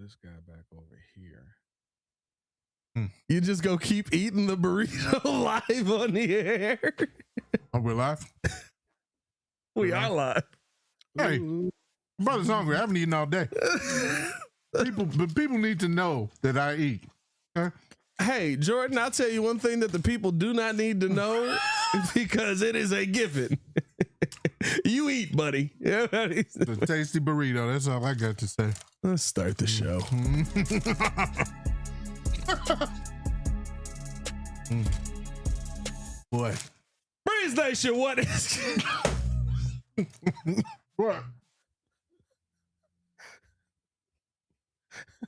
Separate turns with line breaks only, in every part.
this guy back over here.
You just go keep eating the burrito live on the air.
Oh, we're live?
We are live.
Hey, brother's hungry. I haven't eaten all day. People need to know that I eat. Okay?
Hey, Jordan, I'll tell you one thing that the people do not need to know because it is a given. You eat, buddy.
The tasty burrito. That's all I got to say.
Let's start the show.
Boy.
Breeze Nation, what is...
What?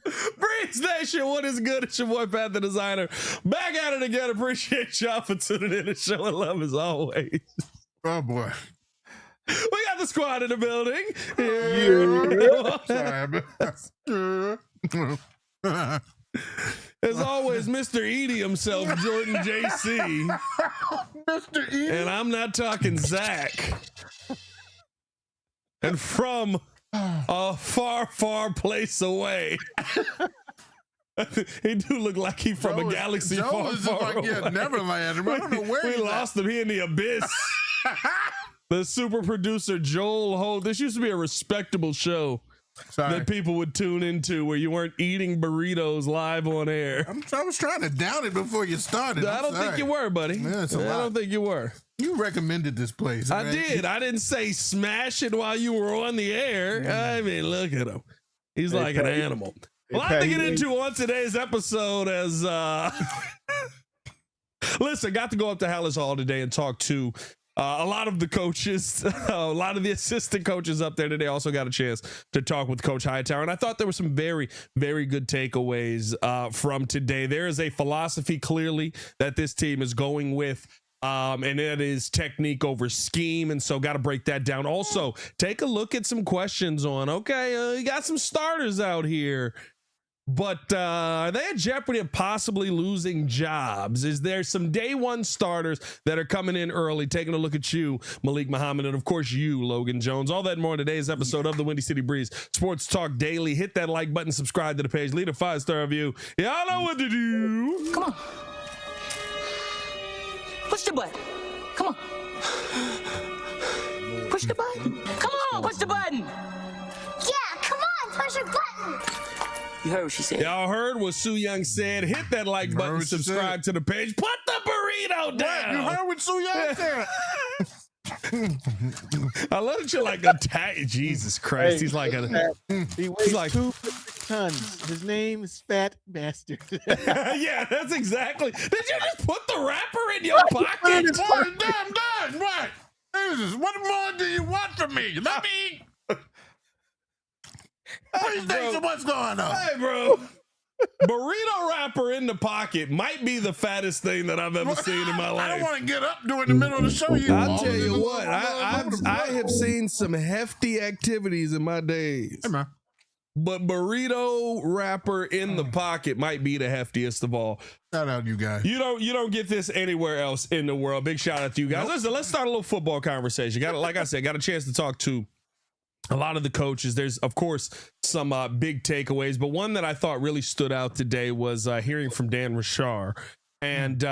Breeze Nation, what is good? It's your boy, Pat the Designer. Back at it again. Appreciate y'all for tuning in and showing love as always.
Oh, boy.
We got the squad in the building.
Sorry,
As always, Mr. Edie himself, Jordan JC.
Mr. Edie.
And I'm not talking Zach. And from a far, far place away. He do look like he's from a galaxy far, far away.
Yeah, Neverland. I don't know where
we lost him. He in the abyss. The super producer Joel Holt. This used to be a respectable show that people would tune into where you weren't eating burritos live on air.
I was trying to down it before you started.
I don't think you were, buddy.
Yeah, I
don't think you were.
You recommended this place.
I did. I didn't say smash it while you were on the air. I mean, look at him. He's like an animal. A lot to get into on today's episode as listen, got to go up to Hallis Hall today and talk to a lot of the coaches, a lot of the assistant coaches up there today. Also got a chance to talk with Coach Hightower. And I thought there were some very, very good takeaways from today. There is a philosophy clearly that this team is going with. And it is technique over scheme. And so got to break that down. Also, take a look at some questions on, you got some starters out here. But are they at jeopardy of possibly losing jobs? Is there some day one starters that are coming in early? Taking a look at you, Malik Muhammad, and of course you, Logan Jones. All that and more in today's episode of the Windy City Breeze Sports Talk Daily. Hit that like button, subscribe to the page, leave a 5-star review. Y'all know what to do.
Come on. Push the button. Come on. Push the button. Come on, push the button.
Yeah, come on, push the button.
You heard what she said.
Y'all heard what Sue Young said. Hit that like button, subscribe to the page. Put the burrito down.
You heard what Sue Young said.
I love that you're like Jesus Christ.
Hey,
he's like
he weighs like 2 tons. His name is Fat Bastard.
Yeah, that's exactly. Did you just put the wrapper in your pocket?
Damn, what? Jesus, what more do you want from me? Let me eat. What's going on?
Hey, bro. Burrito wrapper in the pocket might be the fattest thing that I've ever seen in my life.
I don't want to get up during the middle of the show.
I'll tell you what, I have seen some hefty activities in my days.
Hey, man.
But burrito wrapper in the pocket might be the heftiest of all.
Shout out, you guys.
You don't get this anywhere else in the world. Big shout out to you guys. Nope. Listen, let's start a little football conversation. Like I said, got a chance to talk to a lot of the coaches. There's, of course, some big takeaways, but one that I thought really stood out today was hearing from Dan Rashar. And,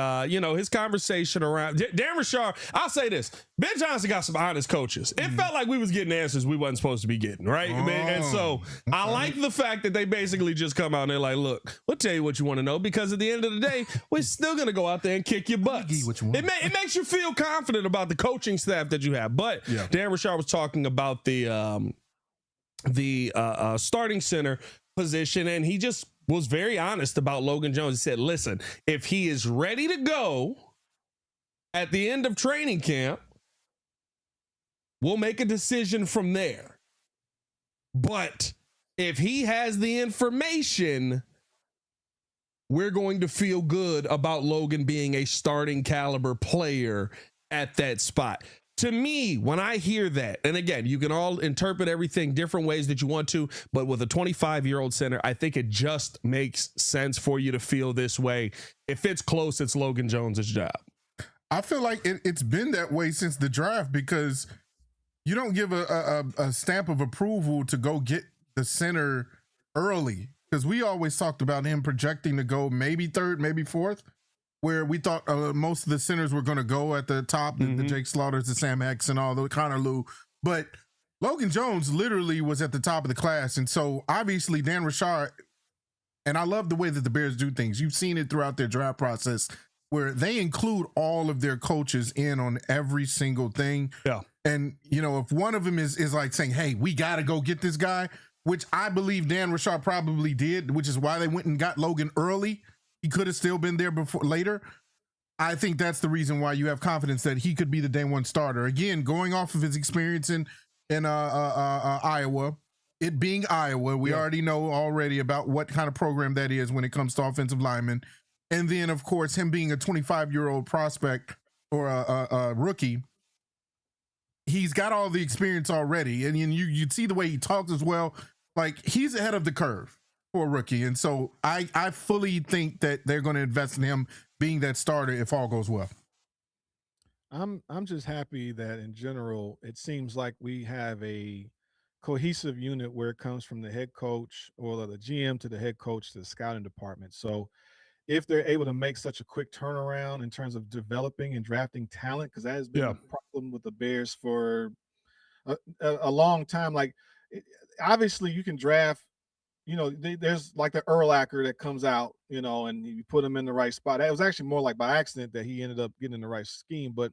his conversation around Dan Rashar, I'll say this. Ben Johnson got some honest coaches. It felt like we was getting answers we wasn't supposed to be getting, right? And so I like the fact that they basically just come out and they're like, look, we'll tell you what you want to know, because at the end of the day, we're still going to go out there and kick your butts. It makes you feel confident about the coaching staff that you have. But Dan Rashar was talking about the starting center position, and he just was very honest about Logan Jones. He said, listen, if he is ready to go at the end of training camp, we'll make a decision from there. But if he has the information, we're going to feel good about Logan being a starting caliber player at that spot. To me, when I hear that, and again, you can all interpret everything different ways that you want to, but with a 25-year-old center, I think it just makes sense for you to feel this way. If it's close, it's Logan Jones' job.
I feel like it's been that way since the draft, because you don't give a stamp of approval to go get the center early. because we always talked about him projecting to go maybe third, maybe fourth, where we thought most of the centers were going to go at the top, the Jake Slaughters, the Sam X, and all the Connor Lew. But Logan Jones literally was at the top of the class. And so obviously Dan Rashad, and I love the way that the Bears do things. You've seen it throughout their draft process where they include all of their coaches in on every single thing.
Yeah.
And, you know, if one of them is like saying, hey, we got to go get this guy, which I believe Dan Rashad probably did, which is why they went and got Logan early. He could have still been there later. I think that's the reason why you have confidence that he could be the day one starter. Again, going off of his experience in Iowa, it being Iowa, we already know about what kind of program that is when it comes to offensive linemen. And then, of course, him being a 25-year-old prospect or a rookie, he's got all the experience already. And you'd see the way he talks as well. Like, he's ahead of the curve for a rookie. And so I fully think that they're going to invest in him being that starter if all goes well.
I'm just happy that in general, it seems like we have a cohesive unit where it comes from the head coach or the GM to the head coach to the scouting department. So if they're able to make such a quick turnaround in terms of developing and drafting talent, because that has been a problem with the Bears for a long time. Like, obviously you can draft, you know, there's like the Urlacher that comes out, you know, and you put him in the right spot. It was actually more like by accident that he ended up getting in the right scheme. But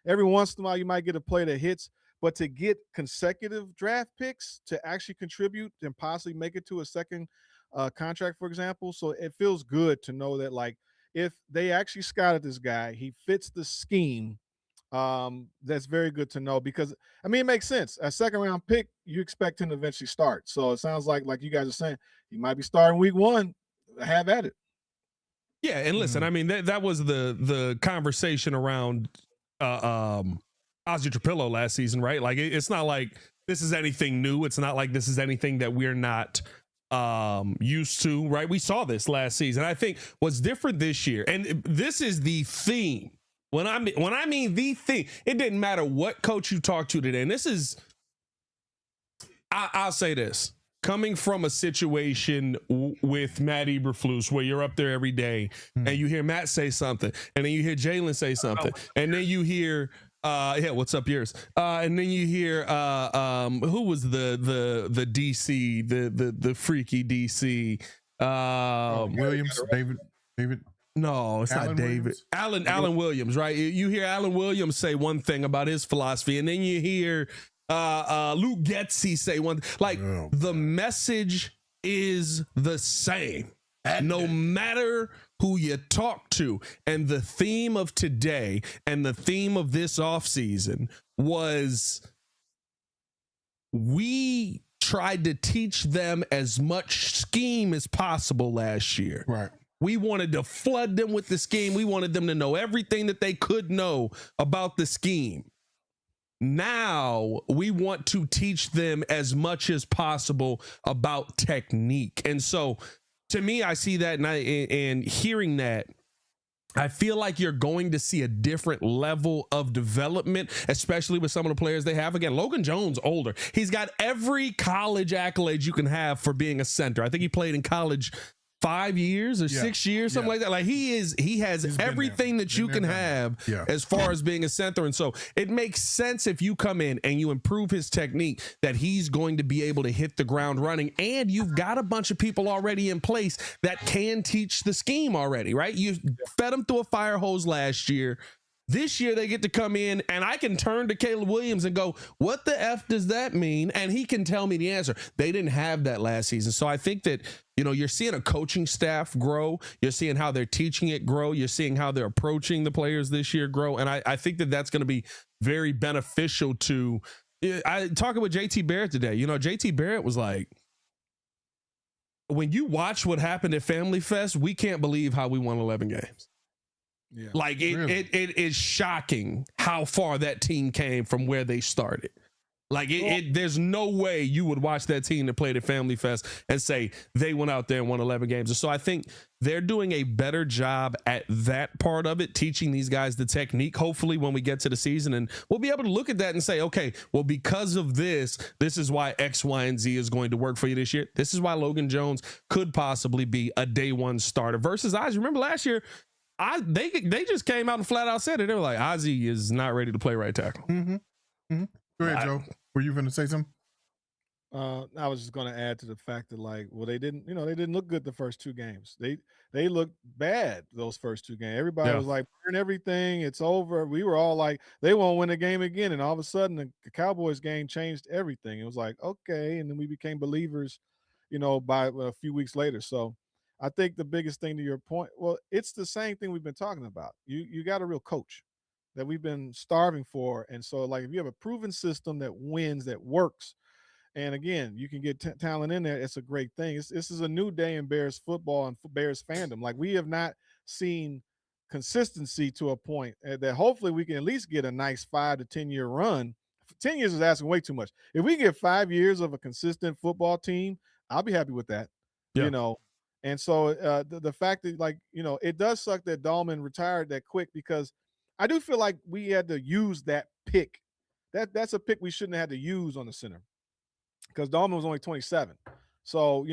every once in a while you might get a play that hits, but to get consecutive draft picks to actually contribute and possibly make it to a second contract, for example. So it feels good to know that, like, if they actually scouted this guy, he fits the scheme. That's very good to know, because I mean, it makes sense. A second round pick, you expect him to eventually start. So it sounds like you guys are saying, he might be starting week one. Have at it.
Yeah, and listen, I mean, that was the conversation around Ozzy Trapillo last season, right? Like, it's not like this is anything new. It's not like this is anything that we're not used to, right? We saw this last season. I think what's different this year, and this is the theme. When I mean the thing, it didn't matter what coach you talk to today. And this is, I'll say this, coming from a situation with Matt Eberflus, where you're up there every day and you hear Matt say something, and then you hear Jalen say something, and then you hear, what's up yours? And then you hear, who was the DC, the freaky DC,
Williams, David.
No, it's
Alan
not David.
Williams?
Alan Williams, right? You hear Alan Williams say one thing about his philosophy, and then you hear Luke Getsy say one. Like, the message is the same, no matter who you talk to. And the theme of today and the theme of this offseason was, we tried to teach them as much scheme as possible last year.
Right.
We wanted to flood them with the scheme. We wanted them to know everything that they could know about the scheme. Now we want to teach them as much as possible about technique. And so, to me, I see that, and hearing that, I feel like you're going to see a different level of development, especially with some of the players they have. Again, Logan Jones, older. He's got every college accolade you can have for being a center. I think he played in college 5 years or 6 years, something like that. Like, he has everything that you can have as far as being a center. And so it makes sense, if you come in and you improve his technique, that he's going to be able to hit the ground running. And you've got a bunch of people already in place that can teach the scheme already, right? You fed them through a fire hose last year. This year they get to come in, and I can turn to Caleb Williams and go, what the F does that mean? And he can tell me the answer. They didn't have that last season. So I think that, you know, you're seeing a coaching staff grow. You're seeing how they're teaching it grow. You're seeing how they're approaching the players this year grow. And I think that that's going to be very beneficial to, I talking with JT Barrett today. You know, JT Barrett was like, when you watch what happened at Family Fest, we can't believe how we won 11 games.
Yeah.
Like, it is shocking how far that team came from where they started. Like there's no way you would watch that team that played at Family Fest and say they went out there and won 11 games. And so I think they're doing a better job at that part of it, teaching these guys the technique, hopefully when we get to the season. And we'll be able to look at that and say, okay, well, because of this is why X, Y, and Z is going to work for you this year. This is why Logan Jones could possibly be a day one starter versus Ozzie. Remember last year, they just came out and flat out said it. They were like, Ozzie is not ready to play right tackle.
Mm-hmm. Mm-hmm. Go ahead, Joe. Were you going to say something?
I was just going to add to the fact that, like, well, they didn't look good the first two games. They looked bad those first two games. Everybody was like, burn everything, it's over. We were all like, they won't win the game again. And all of a sudden, the Cowboys game changed everything. It was like, okay, and then we became believers, by a few weeks later. So I think the biggest thing to your point, well, it's the same thing we've been talking about. You got a real coach that we've been starving for. And so, like, if you have a proven system that wins, that works, and again, you can get talent in there, it's a great thing. This is a new day in Bears football and Bears fandom. Like, we have not seen consistency to a point that hopefully we can at least get a nice 5 to 10 year run. 10 years is asking way too much. If we get 5 years of a consistent football team, I'll be happy with that, And so the fact that, like, it does suck that Dahlman retired that quick, because I do feel like we had to use that pick. That's a pick we shouldn't have had to use on the center, because Dahlman was only 27. So,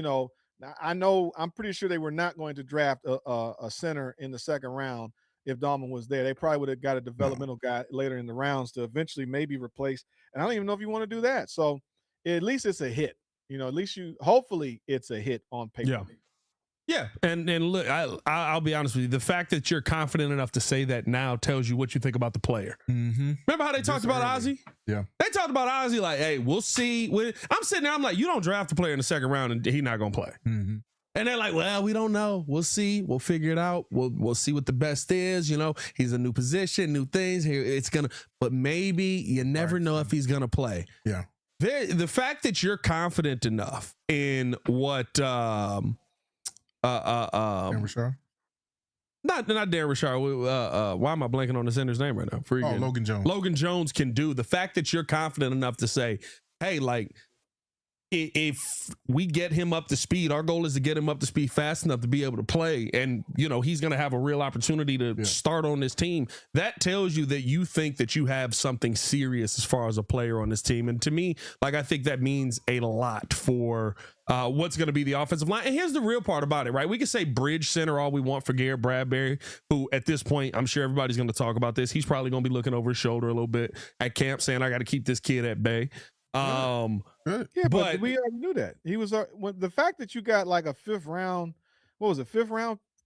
I'm pretty sure they were not going to draft a center in the second round if Dahlman was there. They probably would have got a developmental guy later in the rounds to eventually maybe replace. And I don't even know if you want to do that. So at least it's a hit. At least hopefully it's a hit on paper.
Yeah, and look, I'll be honest with you. The fact that you're confident enough to say that now tells you what you think about the player.
Mm-hmm.
Remember how they talked about Ozzie?
Yeah.
They talked about Ozzie like, hey, we'll see. I'm sitting there, I'm like, you don't draft a player in the second round and he's not going to play.
Mm-hmm.
And they're like, well, we don't know. We'll see. We'll figure it out. We'll see what the best is. He's a new position, new things. But maybe you never know if he's going to play.
Yeah.
The fact that you're confident enough in what,
Dan Rashard?
Not Dan Rashard. Why am I blanking on the center's name right now?
Logan Jones.
Logan Jones can do. The fact that you're confident enough to say, hey, like, if we get him up to speed, our goal is to get him up to speed fast enough to be able to play. And, he's going to have a real opportunity to start on this team. That tells you that you think that you have something serious as far as a player on this team. And to me, like, I think that means a lot for what's going to be the offensive line. And here's the real part about it, right? We can say bridge center all we want for Garrett Bradbury, who at this point, I'm sure everybody's going to talk about this. He's probably going to be looking over his shoulder a little bit at camp saying, I got to keep this kid at bay.
But we already knew that he was the fact that you got like a fifth round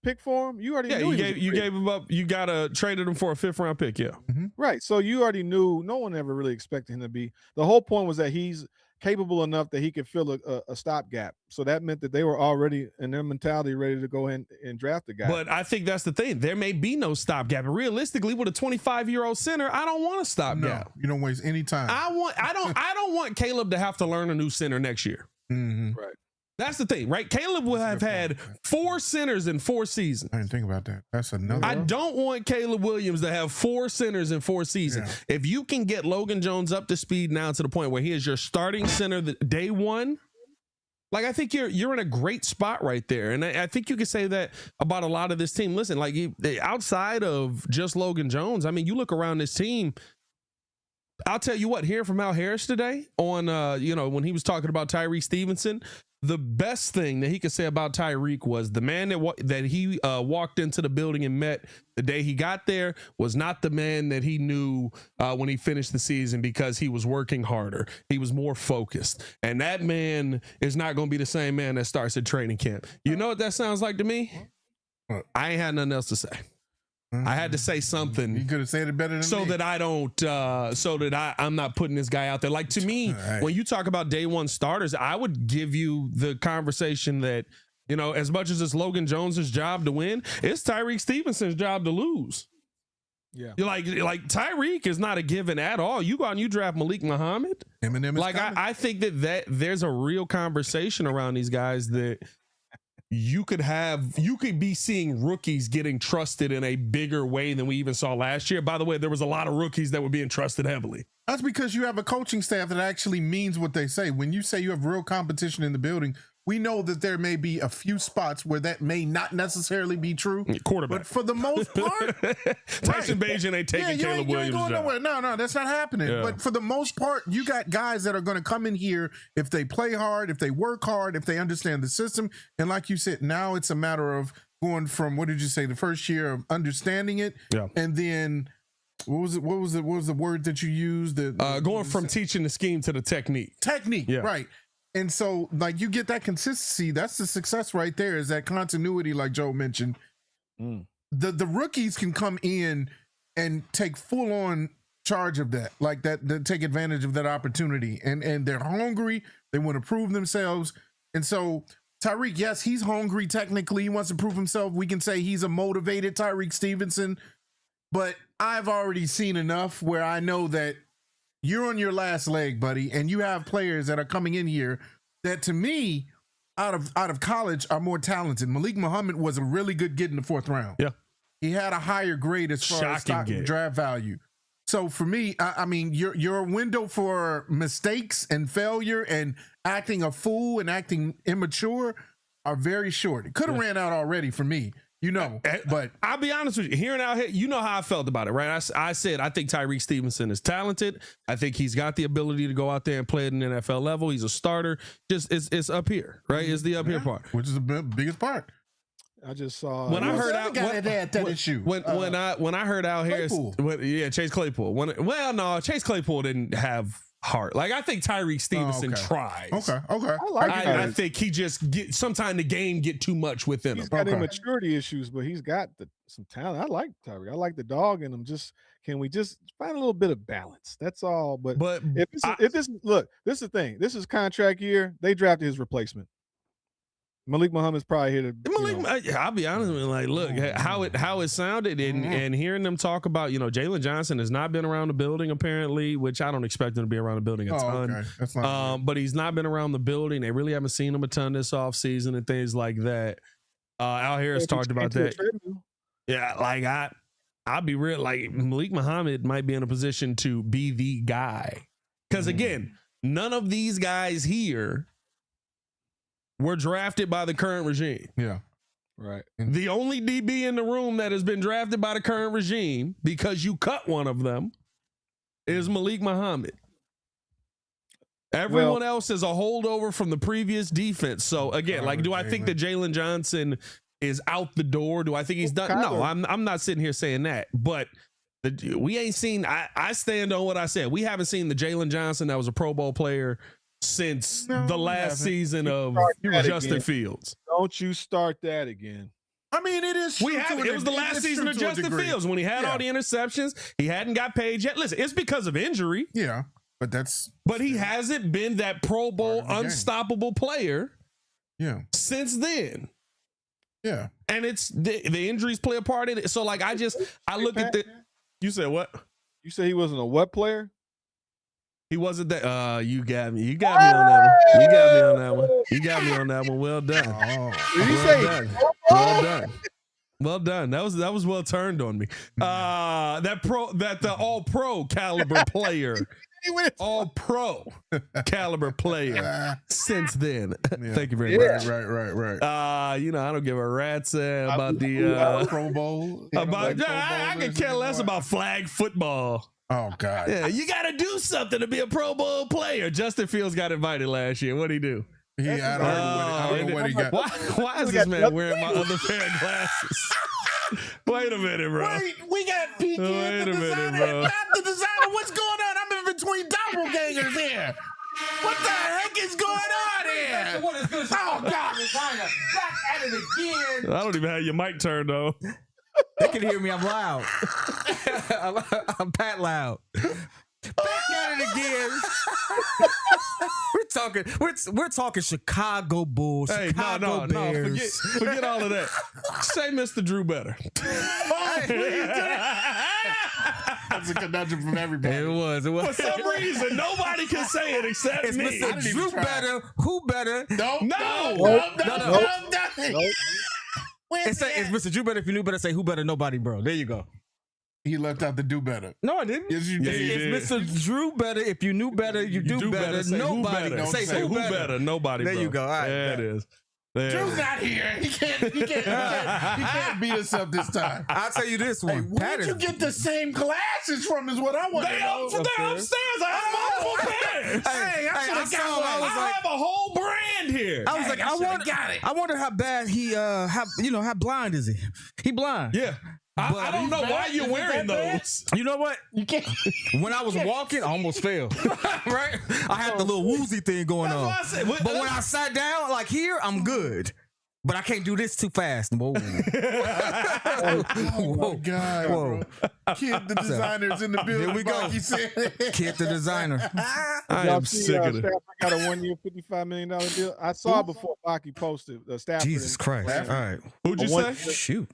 pick for him. You already knew
you gave him up. You traded him for a 5th round pick. Yeah,
mm-hmm.
Right. So you already knew. No one ever really expected him to be. The whole point was that he's capable enough that he could fill a stopgap. So that meant that they were already in their mentality ready to go in and draft the guy.
But I think that's the thing. There may be no stopgap. And realistically, with a 25-year-old center, I don't want a stopgap.
No, you don't waste any time.
I don't want Caleb to have to learn a new center next year.
Mm-hmm.
Right.
That's the thing, right? Caleb will have had 4 centers in 4 seasons.
I didn't think about that. That's another.
I don't want Caleb Williams to have 4 centers in 4 seasons. Yeah. If you can get Logan Jones up to speed now to the point where he is your starting center day one, like, I think you're in a great spot right there. And I think you can say that about a lot of this team. Listen, like, outside of just Logan Jones, I mean, you look around this team. I'll tell you what, hearing from Al Harris today on, when he was talking about Tyrique Stevenson, the best thing that he could say about Tyrique was the man that he walked into the building and met the day he got there was not the man that he knew when he finished the season, because he was working harder. He was more focused. And that man is not going to be the same man that starts at training camp. You know what that sounds like to me? I ain't had nothing else to say. I had to say something.
You could have said it better than me.
That I don't, I'm not putting this guy out there. Like, to me, when you talk about day one starters, I would give you the conversation that, as much as it's Logan Jones's job to win, it's Tyrique Stevenson's job to lose.
Yeah.
You're like Tyrique is not a given at all. You go out and you draft Malik Muhammad.
Eminem is
like, I think that there's a real conversation around these guys that you could be seeing rookies getting trusted in a bigger way than we even saw last year. By the way, there was a lot of rookies that were being trusted heavily.
That's because you have a coaching staff that actually means what they say. When you say you have real competition in the building, we know that there may be a few spots where that may not necessarily be true.
Quarterback.
But for the most part,
Tyson Bagent ain't taking Caleb Williams' job.
nowhere. No, that's not happening.
Yeah.
But for the most part, you got guys that are going to come in here if they play hard, if they work hard, if they understand the system. And like you said, now it's a matter of going from, what did you say, the first year of understanding it, and then what was the word that you used?
Going from teaching the scheme to the technique.
Yeah. Right. And so, like, you get that consistency. That's the success right there, is that continuity, like Joe mentioned. The rookies can come in and take full-on charge of that, like that take advantage of that opportunity. And they're hungry. They want to prove themselves. And so, Tyrique, yes, he's hungry technically. He wants to prove himself. We can say he's a motivated Tyrique Stevenson. But I've already seen enough where I know that you're on your last leg, buddy, and you have players that are coming in here that, to me, out of college, are more talented. Malik Muhammad was a really good get in the 4th round.
Yeah,
he had a higher grade as far as draft value. So for me, I mean, your window for mistakes and failure and acting a fool and acting immature are very short. It could have ran out already for me. But
I'll be honest with you. Hearing out here, you know how I felt about it, right? I said I think Tyrique Stevenson is talented. I think he's got the ability to go out there and play at an NFL level. He's a starter. Just it's up here, right? It's the up here part,
which is the biggest part.
I just saw
when I heard out
that issue.
When I heard out here, Chase Claypool. Chase Claypool didn't have heart. Like, I think Tyrique Stevenson tries.
Okay.
I think he just sometimes the game get too much within him.
He's got immaturity issues, but he's got some talent. I like Tyrique. I like the dog in him. Can we just find a little bit of balance? That's all. But if this is the thing. This is contract year. They drafted his replacement. Malik Muhammad's probably here to.
I'll be honest with you. Like, look how it sounded, and hearing them talk about, Jalen Johnson has not been around the building apparently, which I don't expect him to be around the building a ton.
Okay. That's not
but he's not been around the building. They really haven't seen him a ton this offseason and things like that. Al Harris talked about that. Yeah, like I'll be real. Like, Malik Muhammad might be in a position to be the guy, because again, none of these guys here were drafted by the current regime.
Yeah.
Right.
The only DB in the room that has been drafted by the current regime, because you cut one of them, is Malik Muhammad. Everyone else is a holdover from the previous defense. So again, do I think that Jalen Johnson is out the door? Do I think he's done? No, I'm not sitting here saying that. But we ain't seen. I stand on what I said. We haven't seen the Jalen Johnson that was a Pro Bowl player since the last season of Justin Fields.
Don't you start that again.
I mean, it is.
It was the last season of Justin Fields when he had all the interceptions. He hadn't got paid yet. Listen, it's because of injury.
Yeah, but
he hasn't been that Pro Bowl unstoppable player.
Yeah.
Since then.
Yeah.
And it's the injuries play a part in it. So like I look at the. You said what?
You said he wasn't a what player?
He wasn't that. You got me. You got me on that one. You got me on that one. You got me on that one. Well done. Well done. Well done. That was well turned on me. The all pro caliber player. All pro caliber player since then.
Yeah.
Thank you very much.
Right.
I don't give a rat's about the
Pro Bowl.
I could care less about flag football.
Oh God!
Yeah, you got to do something to be a Pro Bowl player. Justin Fields got invited last year. What'd he do?
I don't know what he got.
Why is this man wearing my other pair of glasses? Wait a minute, bro.
Wait, we got PK. Wait a minute, bro. Not the designer. What's going on? I'm in between doppelgangers here. What the heck is going on here?
What is good? Oh God! Designer back at it again.
I don't even have your mic turned on.
They can hear me. I'm loud. I'm Pat loud.
Back at it again. We're talking Chicago Bulls.
Hey,
Chicago Bears.
Forget all of that. Say Mr. Drew better.
That's a conundrum from everybody.
It was.
For some reason, nobody can say it except
It's
me.
Mr. Drew better. Who better?
No.
It's Mr. Drew better. If you knew better, say who better. Nobody, bro. There you go.
He left out the do better.
No, I didn't.
Yes, you
Yeah,
did.
you did.
It's Mr. Drew better. If you knew better, you do better.
Say who
Nobody.
better.
Say who better.
Nobody.
There
bro.
you go. All right,
there it is. There.
Drew's not here. He can't beat us up this time.
I'll tell you this one.
Where did you get the same glasses from? Is what I want to know.
They're upstairs. I have multiple pairs.
Hey, I should have got one.
I have a whole brand here.
I was like, I wonder how bad he, how blind is he? He blind.
Yeah. I don't know why you're wearing those.
You know what?
You can't.
When I was walking, I almost fell. Right? I had the little woozy thing going on.
That's what I said.
But when I sat down, like here, I'm good. But I can't do this too fast. Whoa.
Oh my God.
Whoa.
Bro. Kid, the designer's in the building.
Here we go.
Baki said.
Kid the designer.
I
Y'all
am
see,
sick of it.
Stafford got a 1 year, $55 million deal. I saw it before Baki posted. Stafford.
Jesus Christ. All right.
Who'd you say?
Shoot.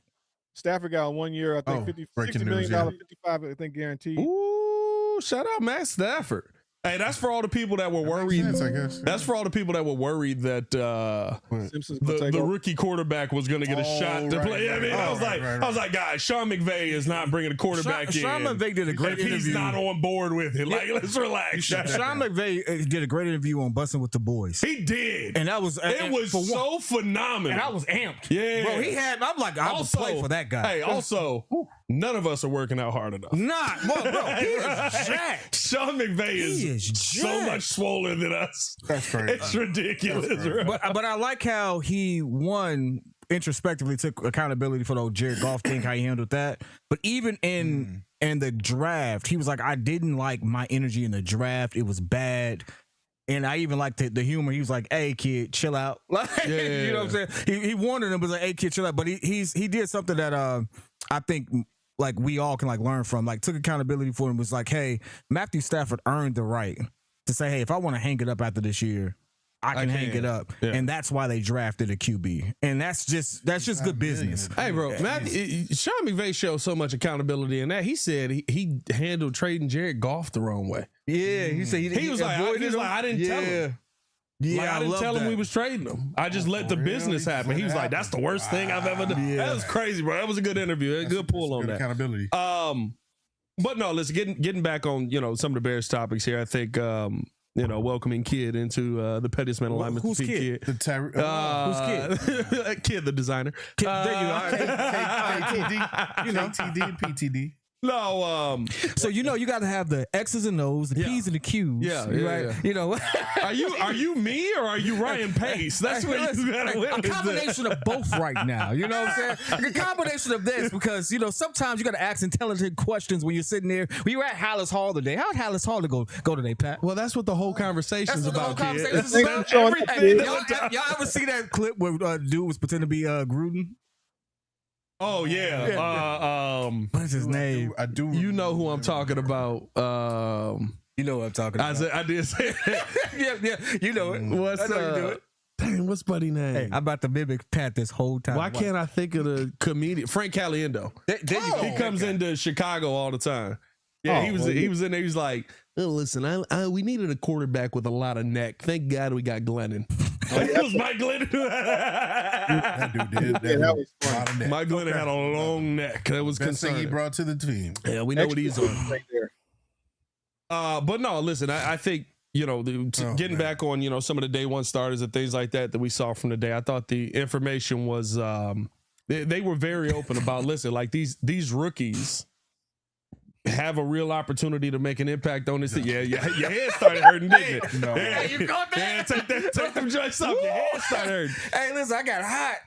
Stafford got a 1 year, I think, $60 million,
news,
55, I think, guaranteed.
Ooh, shout out Matt Stafford. Hey, that's for all the people that were worried.
Sense, I guess.
That's for all the people that were worried that
Simpson's gonna take
the
over.
rookie quarterback was going to get a shot to play. I mean, I was like, guys, Sean McVay is not bringing a quarterback in.
Sean McVay did a great interview.
He's not on board with it. Like, let's relax.
Sean McVay did a great interview on Bussin' with the Boys.
He did,
And that was
it was so phenomenal.
And I was amped.
Yeah,
Bro, I'm like, I would play for that guy.
Hey, also, none of us are working out hard enough.
Not, bro, he is jacked.
Sean McVay is so
jacked.
much swollen than us.
That's crazy.
It's ridiculous. Bro.
But I like how he introspectively took accountability for the old Jared Goff thing, how he handled that. But even in the draft, he was like, I didn't like my energy in the draft. It was bad. And I even liked the humor. He was like, "Hey kid, chill out." Like, you know what I'm saying? He warned him, was like, "Hey kid, chill out." But he did something that I think like we all can like learn from. Like took accountability for him. Was like, "Hey, Matthew Stafford earned the right to say, hey, if I want to hang it up after this year, I can hang it up." Yeah. And that's why they drafted a QB. And that's just good business.
Hey, bro, Sean McVay showed so much accountability in that. He said he handled trading Jared Goff the wrong way.
Yeah, he said he
was like, I didn't tell him.
Yeah,
like, I didn't tell him we was trading him. I just let the business happen. He was like, that's the worst thing I've ever done. Yeah. That was crazy, bro. That was a good interview. A good pull on that.
Accountability.
But no, listen, getting back on, some of the Bears topics here, I think, welcoming Kid into the pettiest man alignment.
Who's Kid?
Who's
Kid? Kid, the designer.
There you are.
KTD. KTD and PTD.
No,
so you got to have the X's and O's, the P's and the Q's. Right?
Yeah. Are you me or are you Ryan Pace? That's what you got to win.
A combination of both right now. You know what I'm saying? A combination of this because sometimes you got to ask intelligent questions when you're sitting there. We were at Hallis Hall today. How'd Hallis Hall go today, Pat?
Well, that's what the whole conversation's about, kid.
Everything. Y'all ever see that clip where dude was pretending to be Gruden?
Oh yeah.
What is his name?
I do.
You know who I'm talking about.
You know what I'm talking about.
I did say it.
yeah. You know it.
What's
you do it.
Dang, what's buddy name?
Hey, I'm about to mimic Pat this whole time.
Why can't I think of the comedian Frank Caliendo?
There you go.
He comes into Chicago all the time. Yeah, he was in there. He was like, oh, listen, we needed a quarterback with a lot of neck. Thank God we got Glennon. It was Mike Glennon.
That dude did.
That was funny.
Mike Glennon had a long neck. That was
Best thing
concerning.
he brought to the team.
Yeah, we know what he's on.
Right there.
But no, listen, I think, getting back on, some of the day one starters and things like that we saw from the day, I thought the information was, they were very open about, listen, like these rookies have a real opportunity to make an impact on this. Yeah, your head started hurting, didn't it?
No.
Yeah, you got that?
Yeah, take them joints off. Your head started hurting.
Hey, listen, I got hot.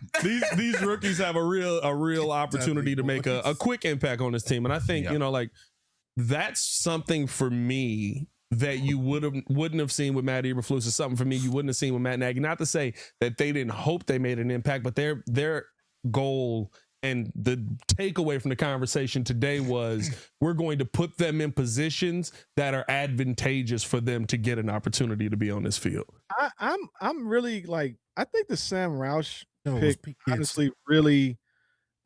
These rookies have a real opportunity to make a quick impact on this team, and I think that's something for me that you wouldn't have seen with Matt Eberflus. Is something for me you wouldn't have seen with Matt Nagy. Not to say that they didn't hope they made an impact, but their goal And the takeaway from the conversation today was we're going to put them in positions that are advantageous for them to get an opportunity to be on this field.
I'm really like, I think the Sam Roush
No,
pick
kids.
honestly really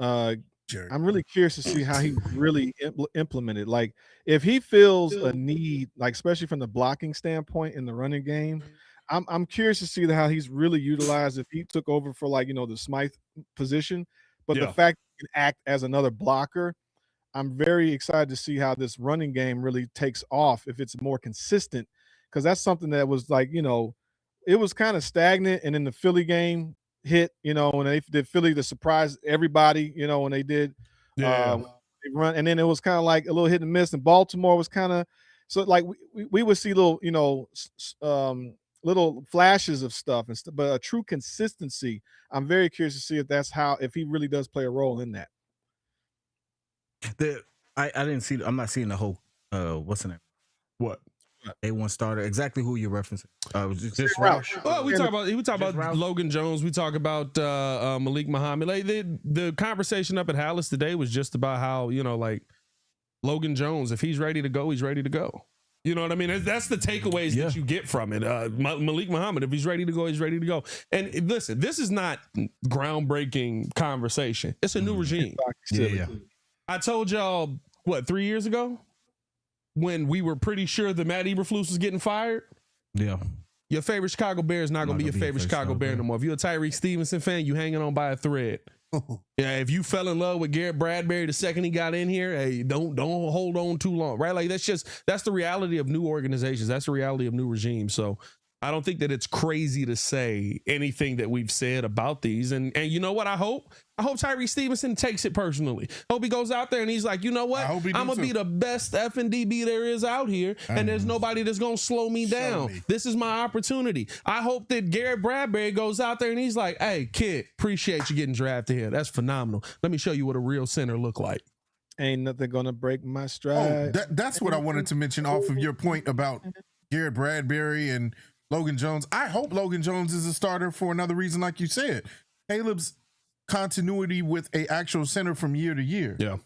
Jerry.
I'm really curious to see how he really implemented. Like, if he feels a need, like especially from the blocking standpoint in the running game, I'm curious to see how he's really utilized if he took over for like the Smythe position. But the fact he can act as another blocker, I'm very excited to see how this running game really takes off if it's more consistent, because that's something that was like it was kind of stagnant, and in the Philly game hit, when they did Philly to surprise everybody, when they did they run, and then it was kind of like a little hit and miss, and Baltimore was kind of so like we would see little little flashes of stuff and stuff, but a true consistency. I'm very curious to see if he really does play a role in that.
I didn't see. I'm not seeing the whole. What's the name?
What?
A1 starter. Exactly who you're referencing.
Just Roush.
Well, we talk about Logan Jones. We talk about Malik Muhammad. Like the conversation up at Hallis today was just about how like Logan Jones, if he's ready to go, he's ready to go. You know what I mean? That's the takeaways that you get from it. Malik Muhammad, if he's ready to go, he's ready to go. And listen, this is not groundbreaking conversation. It's a new regime.
Yeah.
I told y'all, 3 years ago? When we were pretty sure that Matt Eberflus was getting fired?
Yeah.
Your favorite Chicago Bear is not going to be your favorite Chicago Bear no more. If you're a Tyrique Stevenson fan, you hanging on by a thread. Yeah, if you fell in love with Garrett Bradbury the second he got in here, hey, don't hold on too long, right? Like that's the reality of new organizations. That's the reality of new regimes. So I don't think that it's crazy to say anything that we've said about these. And you know what? I hope Tyrique Stevenson takes it personally. Hope he goes out there and he's like, you know what? I'm gonna be the best FNDB there is out here, and there's nobody that's gonna slow me down. This is my opportunity. I hope that Garrett Bradbury goes out there and he's like, hey, kid, appreciate you getting drafted here. That's phenomenal. Let me show you what a real center look like.
Ain't nothing gonna break my stride.
That's what I wanted to mention off of your point about Garrett Bradbury and Logan Jones. I hope Logan Jones is a starter for another reason, like you said. Caleb's continuity with a actual center from year to year.
Yeah.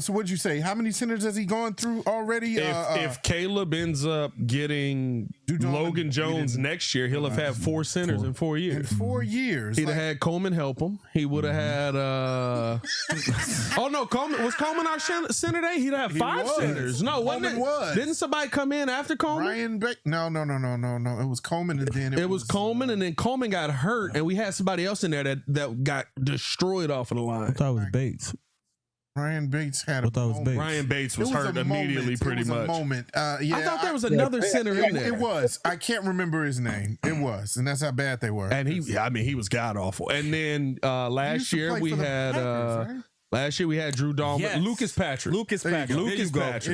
So what'd you say? How many centers has he gone through already?
If Caleb ends up getting Logan Jones next year, he'll have had 4 centers in 4 years.
In 4 years.
He'd have had Coleman help him. He would have had oh no, Coleman was Coleman our center day? He'd have 5 centers. No, wasn't it? Didn't somebody come in after Coleman?
No. It was Coleman, and then
it was Coleman, and then Coleman got hurt, and we had somebody else in there that got destroyed off of the line.
I thought it was Bates.
Ryan Bates had a moment.
Ryan Bates was hurt immediately, pretty much.
I
thought there was another center in there.
It was. I can't remember his name. It was, and that's how bad they were.
And he was god awful. And then last year we had Drew Dahlman,
Yes.
Lucas Patrick.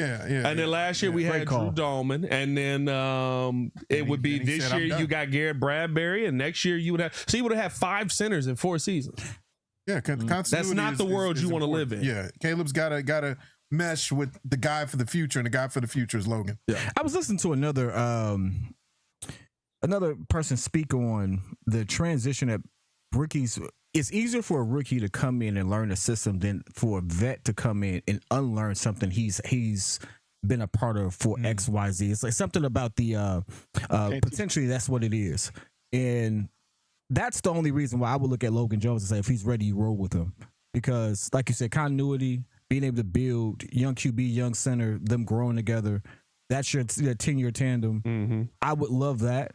Yeah. And then last year we had Drew Dahlman, and then it would be this year you got Garrett Bradbury, and next year you would have. So you would have had 5 centers in 4 seasons.
Yeah,
that's not the world you want to live in.
Yeah, Caleb's gotta mesh with the guy for the future, and the guy for the future is Logan.
Yeah,
I was listening to another person speak on the transition that rookies. It's easier for a rookie to come in and learn a system than for a vet to come in and unlearn something he's been a part of for XYZ. It's like something about the potentially that's what it is, and that's the only reason why I would look at Logan Jones and say if he's ready, you roll with him. Because, like you said, continuity, being able to build young QB, young center, them growing together, that's your 10-year tandem.
Mm-hmm.
I would love that.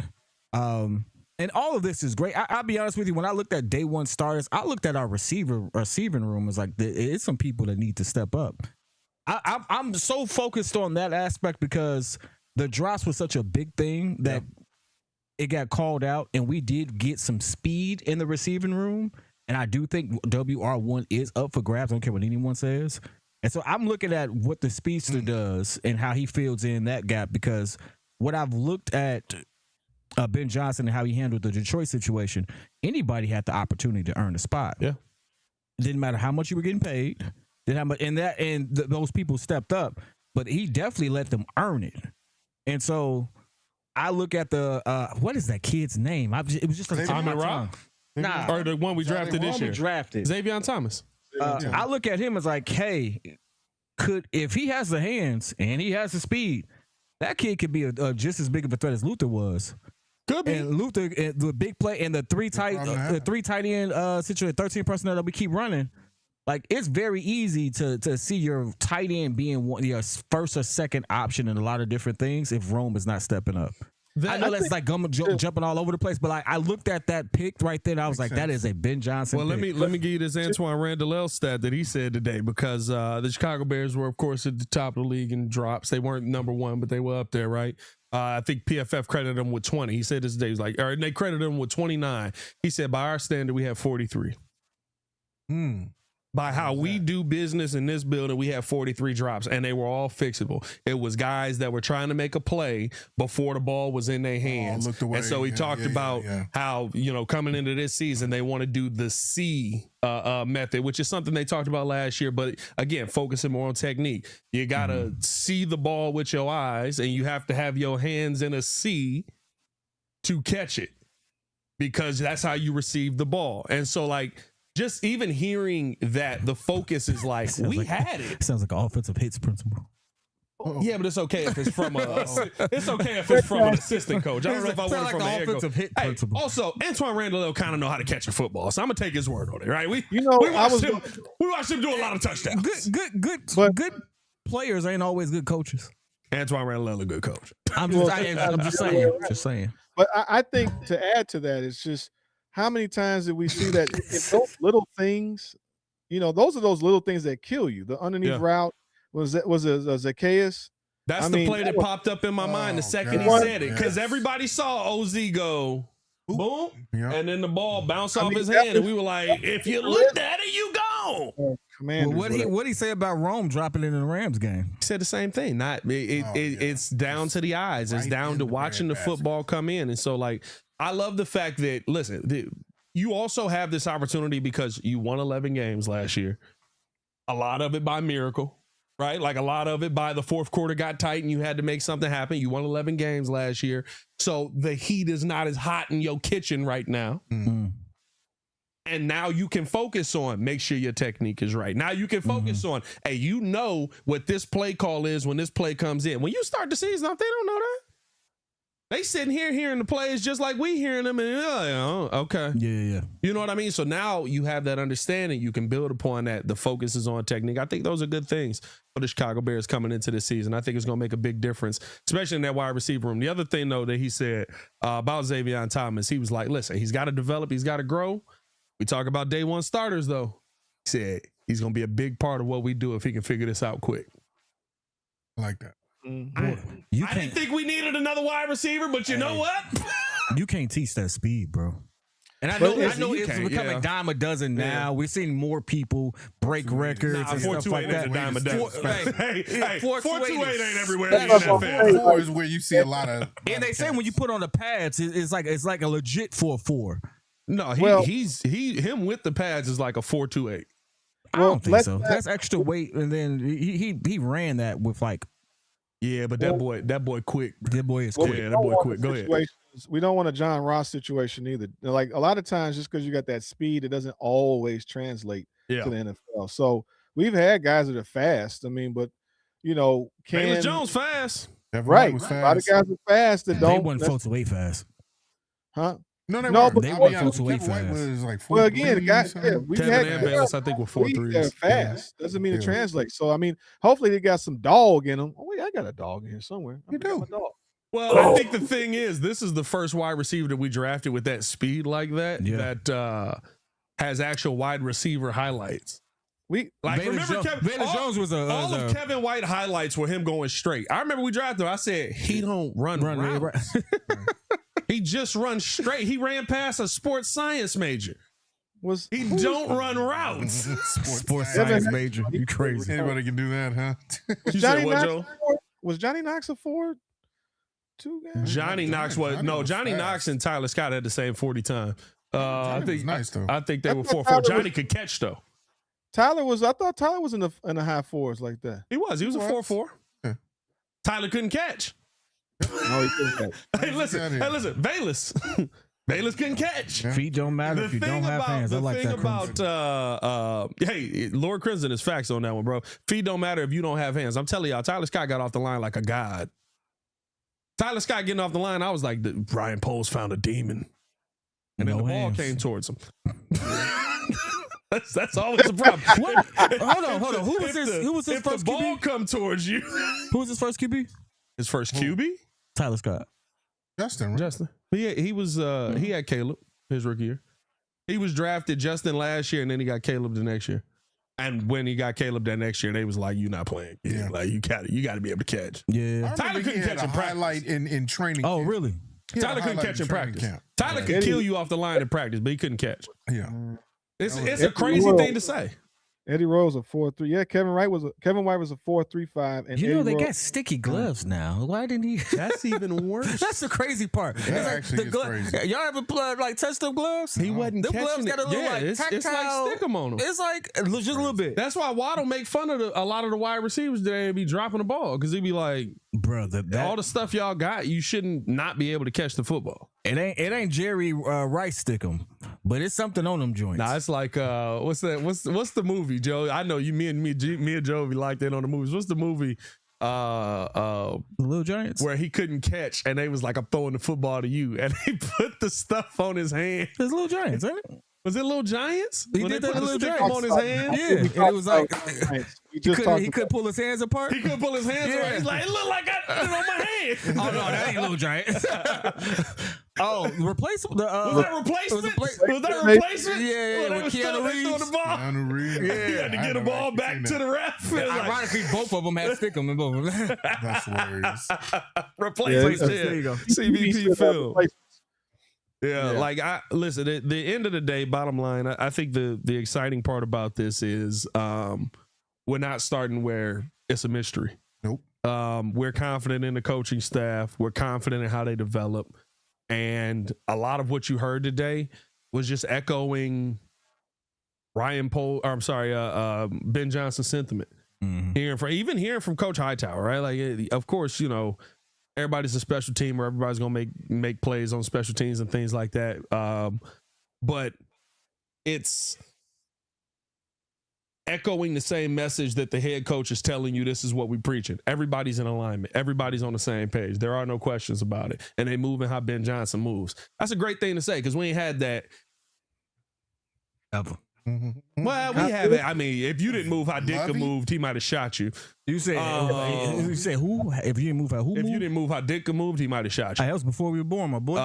And all of this is great. I'll be honest with you. When I looked at day one starters, I looked at our receiving room as like, it's some people that need to step up. I'm so focused on that aspect because the drops was such a big thing that it got called out, and we did get some speed in the receiving room. And I do think WR1 is up for grabs. I don't care what anyone says. And so I'm looking at what the speedster does and how he fills in that gap, because what I've looked at Ben Johnson and how he handled the Detroit situation, anybody had the opportunity to earn a spot.
Yeah.
It didn't matter how much you were getting paid. Those people stepped up, but he definitely let them earn it. And so I look at the what is that kid's name? It was just like
Ahmed Rock?
Nah,
or the one we drafted this year.
Drafted
Xavier Thomas.
I look at him as like, hey, if he has the hands and he has the speed, that kid could be just as big of a threat as Luther was.
Could be.
And Luther, the big play and the three tight end situation, 13 personnel that we keep running. Like, it's very easy to see your tight end being your first or second option in a lot of different things if Rome is not stepping up. I know that's like jumping all over the place, but like I looked at that pick right there and I was like, that is a Ben Johnson
Well,
pick.
let me give you this Antoine Randall stat that he said today, because the Chicago Bears were, of course, at the top of the league in drops. They weren't number one, but they were up there, right? I think PFF credited them with 20. He said this today, he's like, or they credited them with 29. He said, by our standard, we have 43. By how we do business in this building, we have 43 drops, and they were all fixable. It was guys that were trying to make a play before the ball was in their hands. And so he talked about how, coming into this season, they want to do the C method, which is something they talked about last year. But again, focusing more on technique. You got to see the ball with your eyes, and you have to have your hands in a C to catch it, because that's how you receive the ball. And so, like, just even hearing that, the focus is like, had it.
Sounds like an offensive hits principle.
Yeah, but it's okay if it's from an assistant coach. I don't know if I want it from an offensive hit principle. Also, Antoine Randall kind of know how to catch a football, so I'm gonna take his word on it. Right? We watched him do a lot of touchdowns.
Good players ain't always good coaches.
Antoine Randall a good coach.
I'm just saying.
But I think to add to that, it's just, how many times did we see that those little things, those are those little things that kill you. The underneath route was a Zacchaeus.
That's the play that popped up in my mind the second he said it, because everybody saw OZ go boom, and then the ball bounced off his hand, and we were like, if you looked at it, you go.
What he say about Rome dropping it in the Rams game?
He said the same thing. It's down to the eyes. It's down to watching the football come in, and so like. I love the fact that, listen, you also have this opportunity because you won 11 games last year. A lot of it by miracle, right? Like a lot of it by the fourth quarter got tight and you had to make something happen. You won 11 games last year. So the heat is not as hot in your kitchen right now. Mm-hmm. And now you can focus on, make sure your technique is right. Now you can focus on, hey, you know what this play call is when this play comes in. When you start the season off, they don't know that. They sitting here hearing the plays just like we hearing them, and okay.
Yeah.
You know what I mean? So now you have that understanding. You can build upon that. The focus is on technique. I think those are good things for the Chicago Bears coming into this season. I think it's going to make a big difference, especially in that wide receiver room. The other thing, though, that he said about Xavier Thomas, he was like, listen, he's got to develop. He's got to grow. We talk about day one starters, though. He said he's going to be a big part of what we do if he can figure this out quick.
I like that.
I didn't think we needed another wide receiver, but you know what?
You can't teach that speed, bro. And I know it's becoming a dime a dozen now. We're seeing more people break records and stuff like that.
Dime a dozen. Hey, 428 ain't everywhere.
4 is where you see a lot of.
And they say when you put on the pads, it's like a legit 4.4.
No, him with the pads is like a 4.28.
I don't think so. That's extra weight, and then he ran that with like.
Yeah, but that boy quick.
That boy is quick.
Yeah, that boy quick. Go ahead.
We don't want a John Ross situation either. Like a lot of times, just because you got that speed, it doesn't always translate to the NFL. So we've had guys that are fast. I mean, but
Logan Jones fast,
right? A lot of guys are fast that don't.
They wasn't 4.28 fast,
huh?
No,
but
they were 4.28 fast. Like 4,
well, again, the guys, we
Kevin
had
and Bayless, I think, were 4.3s.
They're fast. Doesn't mean it translates. So I mean, hopefully they got some dog in them. Oh wait, I got a dog in here somewhere.
You do.
Well, I think the thing is, this is the first wide receiver that we drafted with that speed like that that has actual wide receiver highlights.
Remember Kevin Jones was
all of Kevin White highlights were him going straight. I remember we drafted him. I said he don't run routes. He just runs straight. He ran past a sports science major. He don't run routes.
Sports science major. You crazy.
Anybody can do that, huh?
Was Johnny Knox a 4.2 guy?
Johnny Knox and Tyler Scott had the same 40 time. I think nice though. I think they were 4.4. Johnny could catch though.
I thought Tyler was in the high fours like that.
He was a 4.4. Yeah. Tyler couldn't catch.
No, he couldn't catch.
Hey, listen, Bayless. Bayless couldn't catch.
Feet don't matter if you don't have hands. I like that.
Hey, Lord Crimson is facts on that one, bro. Feet don't matter if you don't have hands. I'm telling y'all, Tyler Scott got off the line like a god. Tyler Scott getting off the line, I was like, Brian Poles found a demon. And then the ball came towards him. That's always a problem.
Hold on. Who was his first QB? If the
ball come towards you.
Who was his first QB?
His first QB?
Tyler Scott.
Justin, right?
Justin. He was he had Caleb his rookie year. He was drafted Justin last year, and then he got Caleb the next year. And when he got Caleb that next year, they was like, "You're not playing. Yeah. Like you got to be able to catch."
Yeah,
Tyler couldn't catch in practice.
in training.
Oh,
camp.
really?
Tyler couldn't catch in practice. Tyler could kill you off the line in practice, but he couldn't catch.
Yeah,
it's a crazy thing to say.
Eddie Rose a 4.3. Yeah, Kevin White was a 4.35. And
they got sticky gloves now. Why didn't he?
That's even worse.
That's the crazy part.
That
it's like crazy. Y'all ever touched them gloves?
He wasn't
them
catching
gloves got a little
it's like stick 'em on them.
It's like just a little bit.
That's why Waddle make fun of a lot of the wide receivers that they be dropping the ball because he'd be like,
brother,
all the stuff y'all got, you shouldn't not be able to catch the football.
It ain't Jerry Rice stick 'em, but it's something on them joints.
Nah, it's like what's that? What's the movie, Joe? I know you, me and Joe be like that on the movies. What's the movie?
The Little Giants,
where he couldn't catch, and they was like, "I'm throwing the football to you," and he put the stuff on his hand.
It's Little Giants, ain't it?
Was it Little Giants?
He
when
did
they
that
put the
Little
stick
Giants
on his hand.
Yeah, and it was like he couldn't pull his hands apart.
He couldn't pull his hands apart. He's like, it looked like I put it on my hand.
Oh no, that ain't Little Giants. Oh, replacement.
Was that replacement? Was that replacement?
Yeah, with Keanu Reeves.
The ball.
Keanu Reeves.
Yeah, he had to get the ball back to the ref.
Ironically, both of them had stick 'em in both of them.
That's hilarious.
Replacement.
There you go.
CBP film. Yeah, like listen. At the end of the day, bottom line, I think the exciting part about this is we're not starting where it's a mystery.
Nope.
We're confident in the coaching staff. We're confident in how they develop, and a lot of what you heard today was just echoing Ben Johnson's sentiment. Mm-hmm. Hearing from Coach Hightower, right? Like, of course, everybody's a special team, or everybody's gonna make plays on special teams and things like that. But it's echoing the same message that the head coach is telling you. This is what we're preaching. Everybody's in alignment. Everybody's on the same page. There are no questions about it, and they move in how Ben Johnson moves. That's a great thing to say because we ain't had that
ever.
Well, we have it. I mean, if you didn't move how Ditka moved, he might have shot you.
You say who? If you didn't move how who?
If
moved?
you didn't move how Ditka moved, he might have shot you.
That was before we were born, my boy.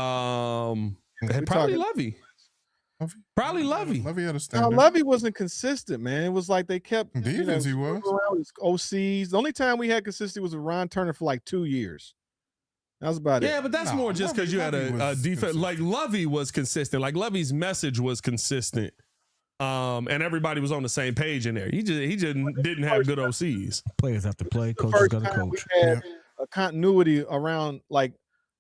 Probably Lovey. Probably Lovey.
Lovey had a standard.
Lovey wasn't consistent, man. It was like they kept
defense. He was
OCs. The only time we had consistency was with Ron Turner for like 2 years. That was about it.
Yeah, but that's more just because you had a defense. Like Lovey was consistent. Like Lovey's message was consistent. And everybody was on the same page in there. He just didn't have good OCs.
Players have to play. Coaches got to coach.
We had a continuity around like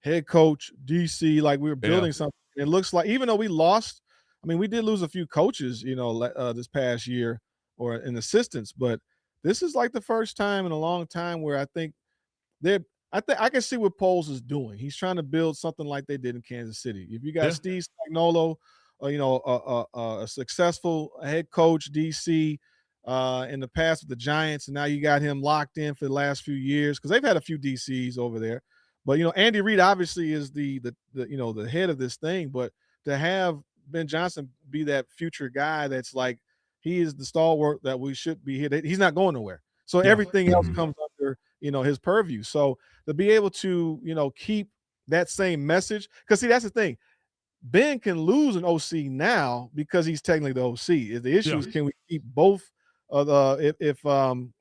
head coach, DC. Like we were building something. It looks like even though we lost, I mean, we did lose a few coaches, this past year or in assistants. But this is like the first time in a long time where I think I can see what Poles is doing. He's trying to build something like they did in Kansas City. If you got Steve Spagnuolo, a successful head coach, DC, in the past with the Giants, and now you got him locked in for the last few years because they've had a few DCs over there. But Andy Reid obviously is the head of this thing. But to have Ben Johnson be that future guy, that's like he is the stalwart that we should be here. He's not going nowhere. So everything else comes under his purview. So to be able to keep that same message, because see that's the thing. Ben can lose an OC now because he's technically the OC. The issue is can we keep both of if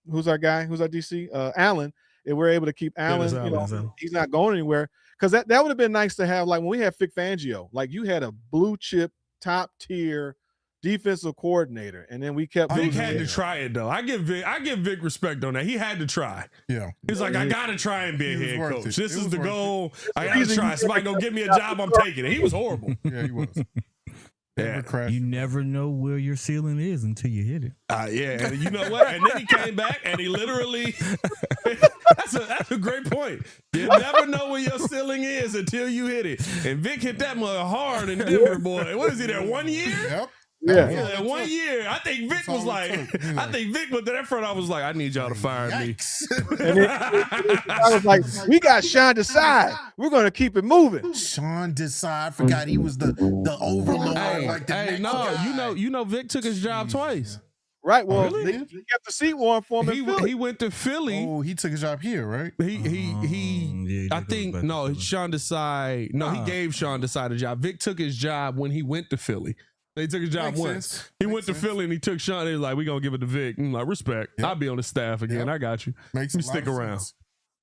who's our guy? Who's our DC? Allen. If we're able to keep Allen, he's not going anywhere. Because that would have been nice to have, like when we had Vic Fangio, like you had a blue chip, top tier defensive coordinator, and then we kept.
Vic had to try it though. I give Vic respect on that. He had to try.
Yeah,
he's like, I gotta try and be a head coach. This is the goal. I gotta try. Somebody gonna give me a job. I'm taking it. He was horrible.
Yeah, he was.
You never know where your ceiling is until you hit it.
Yeah, and you know what? And then he came back and he literally That's a great point. You never know where your ceiling is until you hit it. And Vic hit that mother hard in Denver, boy. What is he there? 1 year?
Yep.
Yeah.
1 year. I think Vic was like, I think Vic went to that front. I was like, I need y'all to fire me.
And I was like, we got Sean Desai. We're gonna keep it moving.
Sean Desai, I forgot he was the overlord.
You know, Vic took his job twice.
Right. Well,
Really?
he kept the seat warm for him.
He went to Philly.
Oh, he took a job here, right?
I think Sean Desai. No, he gave Sean Desai the job. Vic took his job when he went to Philly. They took his job once. He went to Philly and he took Sean. He was like, "We gonna give it to Vic." I'm like, respect.
Yep.
I'll be on the staff again.
Yep.
I got you.
Makes
You
a lot
stick
of
around.
sense.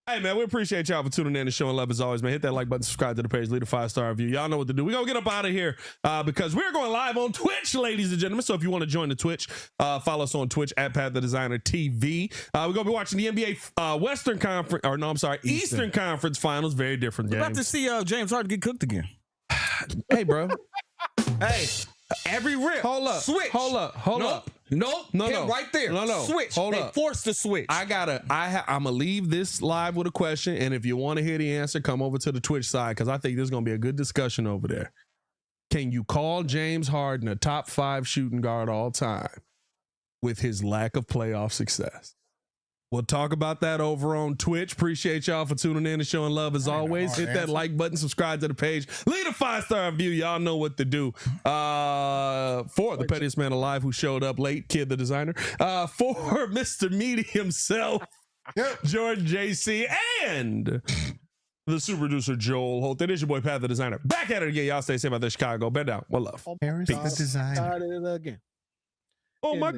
Hey man, we appreciate y'all for tuning in and showing love as always, man. Hit that like button, subscribe to the page, leave a 5-star review. Y'all know what to do. We're gonna get up out of here because we're going live on Twitch, ladies and gentlemen. So if you want to join the Twitch, follow us on Twitch at Pat the Designer TV. We're gonna be watching the NBA Western Conference, or no, I'm sorry, Eastern Conference Finals. Very different
We're
games.
about to see James Harden get cooked again.
Hey, bro.
Hey, every rip.
Hold up.
Switch.
Hold up.
Nope.
No.
Right there.
No.
Switch.
Hold
they
up.
forced the switch.
I'm gonna leave this live with a question, and if you want to hear the answer, come over to the Twitch side because I think there's gonna be a good discussion over there. Can you call James Harden a top 5 shooting guard all time with his lack of playoff success? We'll talk about that over on Twitch. Appreciate y'all for tuning in and showing love as always. Hit that like button, subscribe to the page, leave a 5-star review. Y'all know what to do. For the pettiest man alive who showed up late, Kid the Designer. For Mr. Meaty himself, Jordan JC, and the super producer Joel Holt. That is your boy Pat the Designer. Back at it again. Y'all stay safe out there, Chicago. Bend down. One love.
Paris the Designer.
Started it again.
Oh my God.